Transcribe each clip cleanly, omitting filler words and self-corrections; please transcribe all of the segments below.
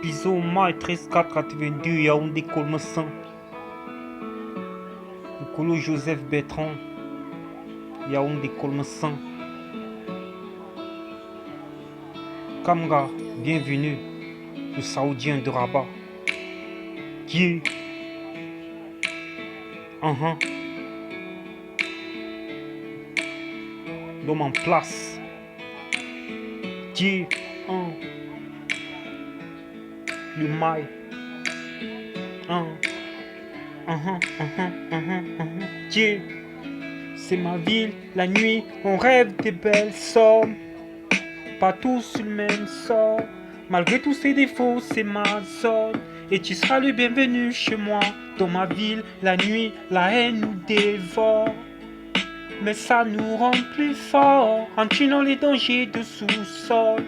Bison Mai 13482 Yaoundé Colmesin. Nkolo Joseph Bertrand Yaoundé Colmesin. Kamga, bienvenue, le Saoudien de Rabat. Dieu. L'homme en place. Dieu. Le mail. Dieu. C'est ma ville, la nuit, on rêve des belles sommes. Pas tous sur le même sort. Malgré tous ses défauts, c'est ma zone. Et tu seras le bienvenu chez moi. Dans ma ville, la nuit, la haine nous dévore. Mais ça nous rend plus forts en tuant les dangers de sous-sol.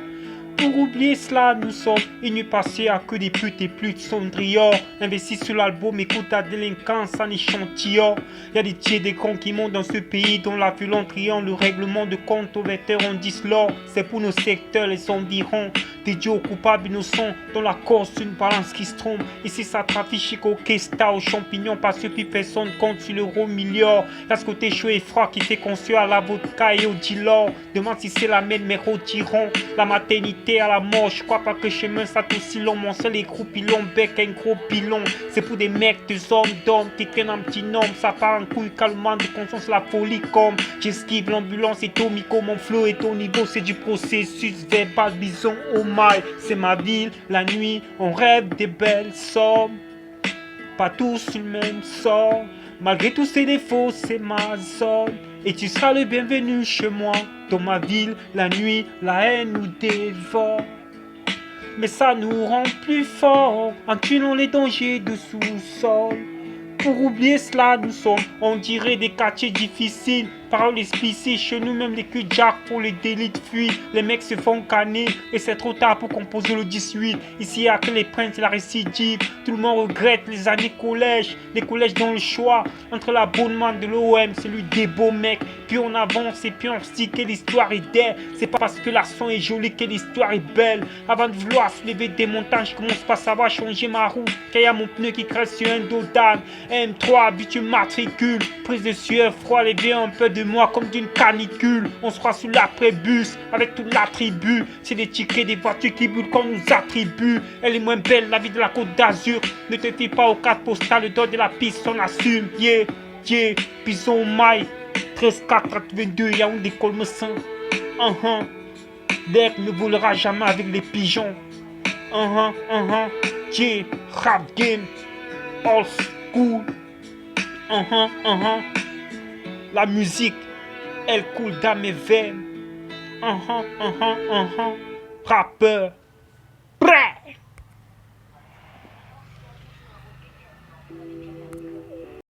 Pour oublier cela, nous sommes une passée à que des putes et plus de cendrillons. Investis sur l'album, écoute ta délinquance en échantillon. Y'a des tiers des cons qui montent dans ce pays dont la violence triomphe. Le règlement de compte aux vétérans dislore. C'est pour nos secteurs, les environs. Des dieux coupables innocents dans la Corse, une balance qui se trompe. Ici ça trafique chic au kesta, aux champignons, parce que plus personne compte sur l'euro milliard. Y'a ce côté chaud et froid qui fait construire à la vodka et au dilor. Demande si c'est la même, mais retirons la maternité à la mort. Je crois pas que chemin ça aussi long. Mon seul écrou pilon, bec un gros pilon. C'est pour des mecs, des hommes d'hommes qui traînent un petit nom. Ça part en couille calmant de conscience, la folie comme j'esquive l'ambulance et Tomico. Mon flow est au niveau, c'est du processus verbal. Bison au mail, c'est ma ville, la nuit, on rêve des belles sommes. Pas tous sur le même sort. Malgré tous ses défauts, c'est ma zone. Et tu seras le bienvenu chez moi. Dans ma ville, la nuit, la haine nous dévore. Mais ça nous rend plus forts en tuant les dangers de sous-sol. Pour oublier cela, nous sommes, on dirait, des quartiers difficiles. Paroles explicite, chez nous même les culs de Jack pour les délits de fuite. Les mecs se font canner et c'est trop tard pour composer le 18. Ici, il y a que les princes et la récidive. Tout le monde regrette les années collège. Les collèges dans le choix entre l'abonnement de l'OM, celui des beaux mecs. Puis on avance et puis on se dit que l'histoire est belle. C'est pas parce que la son est jolie que l'histoire est belle. Avant de vouloir soulever des montagnes, je commence par savoir changer ma roue. Car y a mon pneu qui crève sur un dos d'âne. M3, habitué matricule. Prise de sueur froid, lever un peu de moi comme d'une canicule. On se croit sous l'après-bus avec toute la tribu. C'est des tickets des voitures qui brûlent qu'on nous attribue. Elle est moins belle, la vie de la Côte d'Azur. Ne te fie pas aux cartes postales, le dos de la piste, on assume. Yeah, yeah, Bison Mai 13482 Yaoundé Colmesin. L'air ne volera jamais avec les pigeons. Yeah, rap game, old school. La musique, elle coule dans mes veines. Rappeur.